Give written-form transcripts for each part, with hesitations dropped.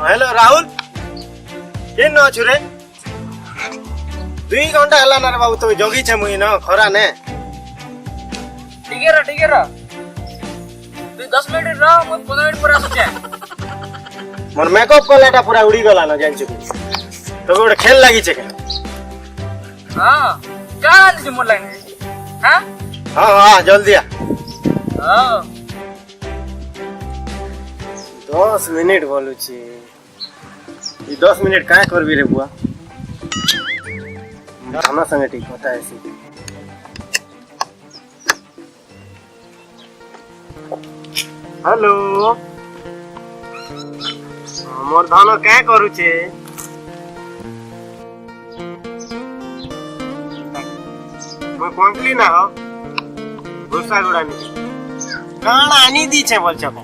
hello Rahul केन अछु रे 2 घंटा हला ना रे बाबू तो जगी छे मुई न खरा ने ठीक है तू 10 मिनट रह मैं 15 मिनट पर आसु छे मोर मेकअप कलाटा पूरा उड़ी गला न जान छु तो गोटे खेल लागी छे के हां का आनी मोर लाइन हां हां जल्दी आ हां 10 मिनट बोलू छी ये 10 मिनट काय करबी रे बुआ हमरा संगे ठीक होता है सी हेलो मोर धानो काय करू छे मैं कोंकली ना हो गुस्सा गुड़ानी काना आनी दी छे बोल छको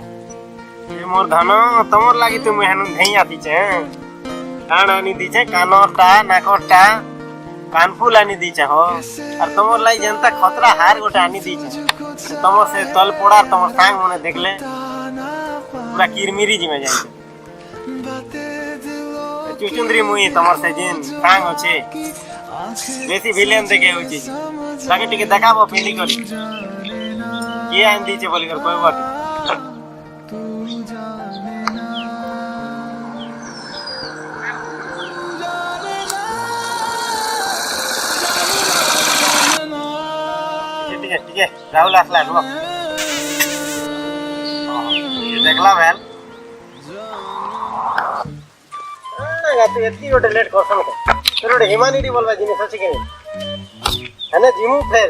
ए मोर धानो तमोर लागी तो मेहनु धई आती छे काना आनी दी छे कानोटा नाकोटा कानफुल आनी दी छे हो और तमोर लाई जनता खतरा हार गोटे आनी दी छे तमोर से तल पोड़ा तमोर सांग मने देखले पूरा किरमिरी जी में जाई चुचुंदरी मुई तमोर से जिन सांग होछे बेसी विलेन देखे होची लागे टिके देखाबो पिंडी करी के आन दी छे बोली कर कोई बात ठीक है राहुल आसला रुको देखला भेल गाती एती गोटे लेट करसन के तोर गोटे ह्यूमैनिटी बोलबा जिनिस अछि के हने जिमु फेर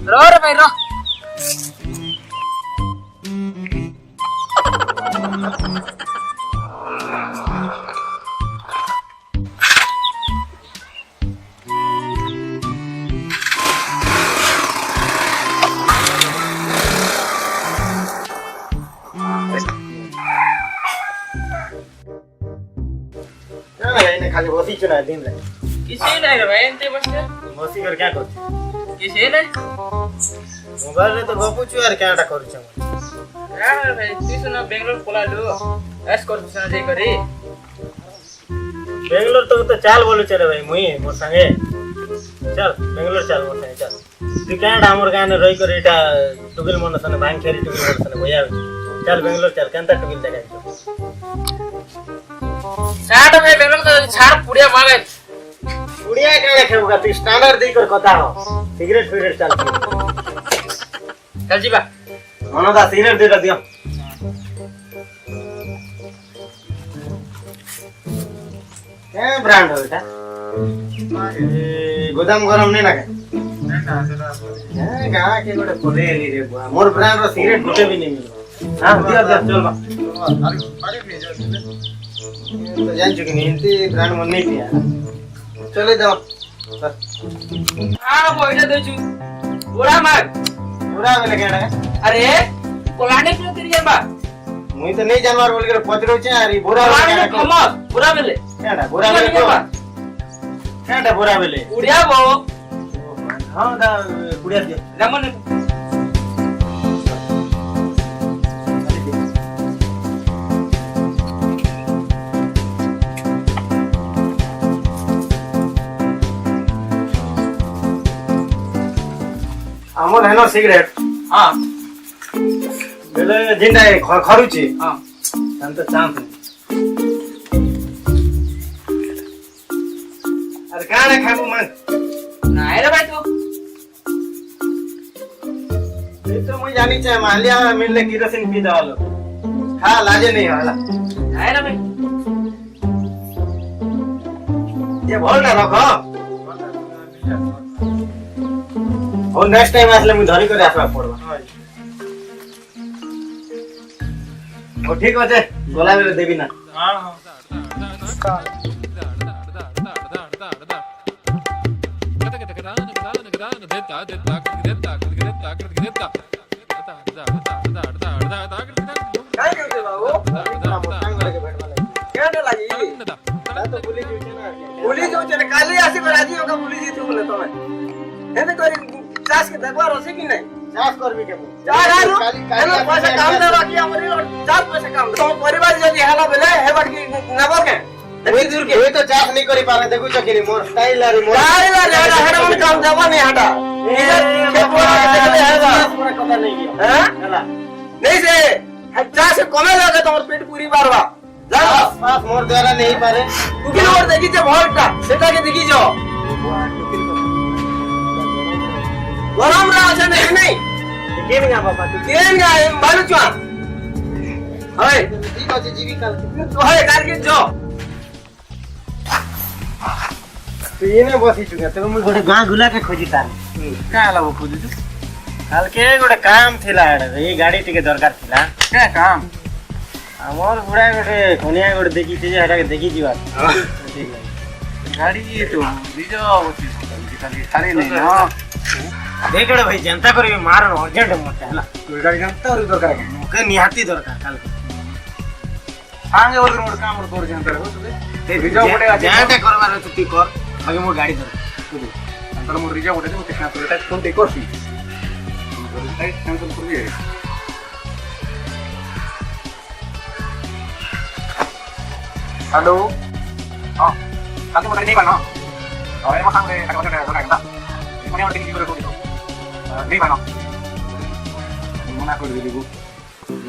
रो रे भाई रो खाली बसी चुना दिन रे किसी नहीं रे भाई एंते बस बसी कर क्या करछ किसी नहीं मोबाइल रे तो गपु छु यार काटा करछ यार भाई तू सुना बेंगलोर पलालु एस कर सुना जे करी बेंगलोर तो चाल बोलू चले भाई मुई मोर संगे चल बेंगलोर चल मोर संगे चल तू काटा हमर गाने रही कर एटा टुगल मन सने भांग खेरी टुगल मन सने भैया चल बेंगलोर चल केनता टुगल देखाई साठ में बेंगलोर तो छाड़ पुड़िया मारे पुड़िया काने खेबगा तू स्टैंडर्ड दे कर कथा हो सिगरेट फिगरेट चल जीबा मनोदा सिगरेट देटा दियो क्या ब्रांड हो बेटा गोदाम गरम नहीं लगे ना के गोटे कोले रे बुआ मोर ब्रांड रो सिगरेट गोटे भी नहीं मिलो हां दियो दियो चल बा तो जान चुकी नहीं इनती ब्रांड मन नहीं पिया चले जाओ हां बोइना दे छु पूरा मार पूरा में लगे ना अरे कोलाने क्यों तेरी जानबा मुई तो नहीं जानवर बोल के पचरो छे अरे बुरा कोलाने खमस पूरा बेले केडा बुरा बेले केडा बुरा बेले उड़िया बो हां दा कुड़िया दियो रमन हमर हेनो सिगरेट हां बेले जिंदा खरुची हां तंत चांस अरे काने खाबू मन नाय रे भाई तू ये तो मुझे जानी चाहिए मालिया मिलने किरोसिन पी दवालो हाँ लाजे नहीं वाला आए रे भाई ये बोल ना रखो और नेक्स्ट टाइम आसले मुझे धरी कर आसवा पड़वा ओ ठीक আছে গোলা বেলে দেবি না हां हां काय करते बाबू इतना मोटांग लगे बैठवा लगे क्या डर लगी तो पुलिस जो चले काली आसी पर राजी होगा पुलिस ही तो बोले तो मैं एने कोई चास के दरबार होसे कि नहीं चास करबी के जा यार एने पैसा काम दे बाकी हमरी और चास पैसा काम तो परिवार जदी हाला बेले हेबट की नबो के देखि दूर के होय तो चास नहीं करी पारे देखु चकिनी मोर स्टाइल आरी मोर स्टाइल आरी हेडा मन काम जावा नहीं हटा खेत वाला के देखले हेगा पूरा कथा नहीं किया हैं चला नहीं से चास से कमे लगे तोर पेट पूरी बारवा जा पास मोर द्वारा नहीं पारे तू के और देखि जे भोलटा सेटा के देखि जो गरम रहा আছে नहीं नहीं केन गा बाबा तू केन गा मालू चुआ ओए ठीक আছে जीवी काल तो है काल के जो तू ये ने बसी चुका तो मुझे गोटे गां गुला के खोजी तार का लाव खोजी तू काल के गोटे काम थिला ये गाड़ी टिके दरकार थिला का काम हमर बुढ़ा गोटे कोनिया गोटे देखि जे हटा के देखि जीवा गाड़ी तो रिजो बसी खाली नहीं ना देखड़े भाई जनता करी मारन अर्जेंट मत हला गाड़ी जनता और दरकार के निहाती दरकार काल सांगे और रोड काम और तोर जनता हो ते रिजो गोटे जानता करवार तो ती कर आगे मोर गाड़ी दर अंतर मोर रिजो गोटे ते का तोटा कोन ते करसी टाइट कैंसिल कर दिए हेलो हां काके मोर नहीं बनो और म सांगे का बता का मने और देखि करे को नहीं बनो मना कर देबो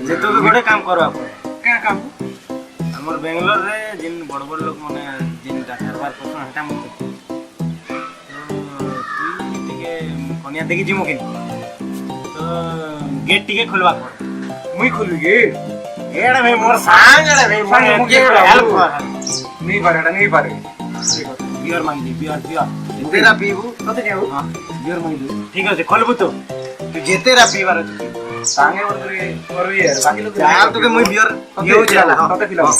जे तो गोटे काम करवा पड़े का काम हमर बेंगलोर रे जिन बड़ बड़ लोग माने जिन कारबार करछन हटा मत तो टिके कोनिया देखि जिमो के तो गेट टिके खोलवा पड़े मुई खोलु गेट एड़ा भाई मोर सांग एड़ा भाई मोर गेट हेल्प नहीं पारे बियर मांग दे बियर तेरा पीबू कते जाऊ हां बियर मांग दे ठीक है खोलबू तो तू जेतेरा पीबार छ सांगे और यार बाकी लोग यार तो के मुई बियर येऊ चला हां कते पिलाओ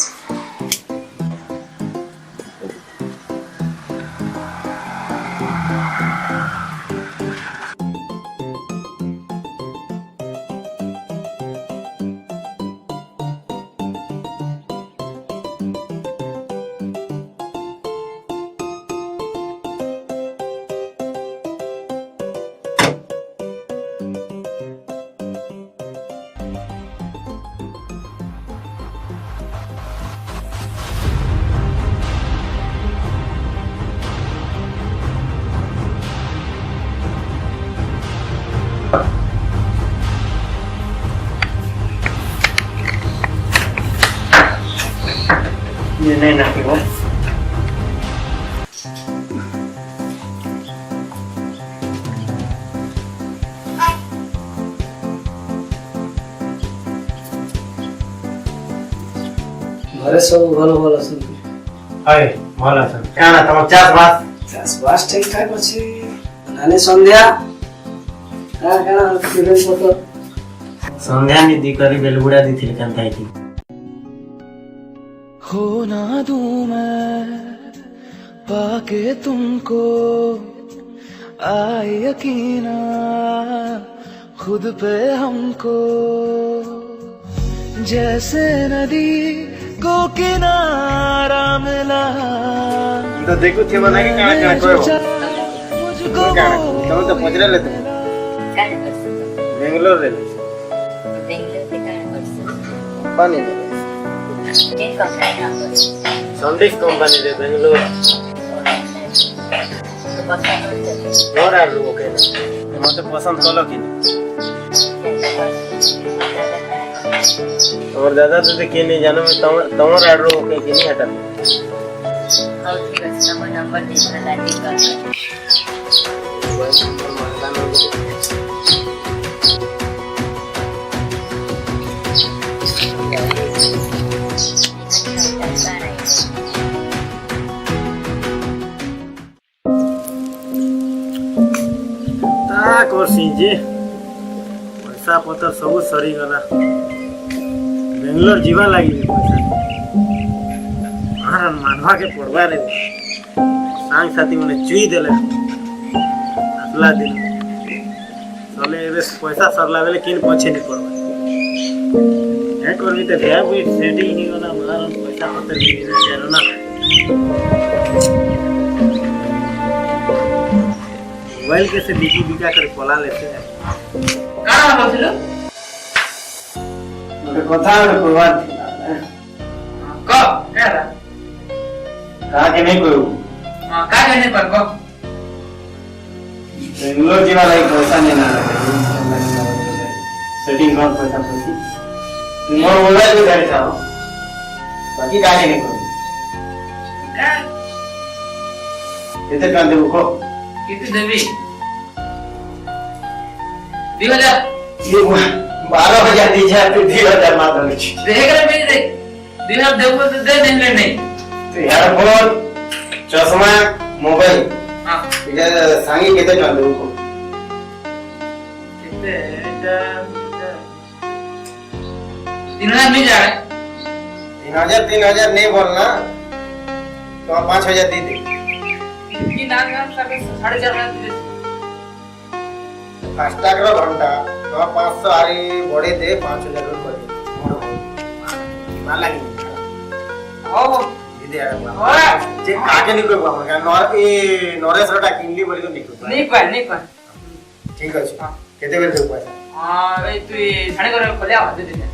ये नहीं ना पीबो घरे सब भलो भलो सुन हाय भला छ काना तम चास बास ठीक ठाक अछि नानी संध्या काना फिरे फोटो संध्या नि दी करी बेलगुड़ा दी थिल कांताई थी हो ना दूं मैं पाके तुमको आए यकीना खुद पे हमको जैसे नदी को किनारा मिला तो देखो थे बना के काना काना कोयो मुझको तुम तो पजरा लेते बेंगलोर रे पानी में संदेश कंपनी रे बेंगलोर और आ लोग के मते पसंद कलो कि और दादा तो के नहीं जानो में तमर आडरो के कि नहीं हटा और ठीक है नंबर दे देना लाइक कर क्या करसी जे पैसा पतर सब सरी गला बेंगलोर जीवा लगी पैसा आर मानवा के पड़वा रे सांग साथी मने चुई देले अगला दिन चले एबे पैसा सरला बेले किन पछे नहीं पड़वा ए करबी त भ्या बुई सेटिंग नहीं गला मारन पैसा पतर भी नहीं ना मोबाइल कैसे बिकी बिका कर पला लेते हैं କାଣା ଭାବୁଥିଲୁ ଗୋଟେ କଥା ଗୋଟେ କହିବାର ଥିଲା କହ କେରା କାହାକେ ନେଇ କହିବୁ କା ଜାଣି ପାର କହ ବେଙ୍ଗଲୋର ଯିବା ଲାଗି ପଇସା ନେଇ ନା ସେଟିଂ କର ପଇସା ପଇସି ମୋର ମୋବାଇଲ ବି ଧରି ଥାଅ ବାକି କାହାକେ ନେଇ କହିବୁ କେତେ ଟଙ୍କା ଦେବୁ କହ କେତେ ଦେବି 2000 ये 12,000 दीजिए तो 2,000 मात्र लीजिए देख रहे मेरे देख 2000 देबो तो दे देंगे नहीं तो ईयरफोन चश्मा मोबाइल हां इधर सांगी केते टका देबो को कितने এটা 3000 मिल जाए 3,000 नहीं बोलना तो 5,000 दे दे की नाम करके 4,500 दे फास्टैग रो घंटा तो 500 आरी बड़े दे 5,000 रो कर दे ना लगी हो दे यार जे आगे नहीं कोई बाबा नॉर ए नॉरेस रोटा किनली बोली तो नहीं नहीं ठीक है केते बेर दे पैसा हां ए तू छाणे करे खोले आ दे दे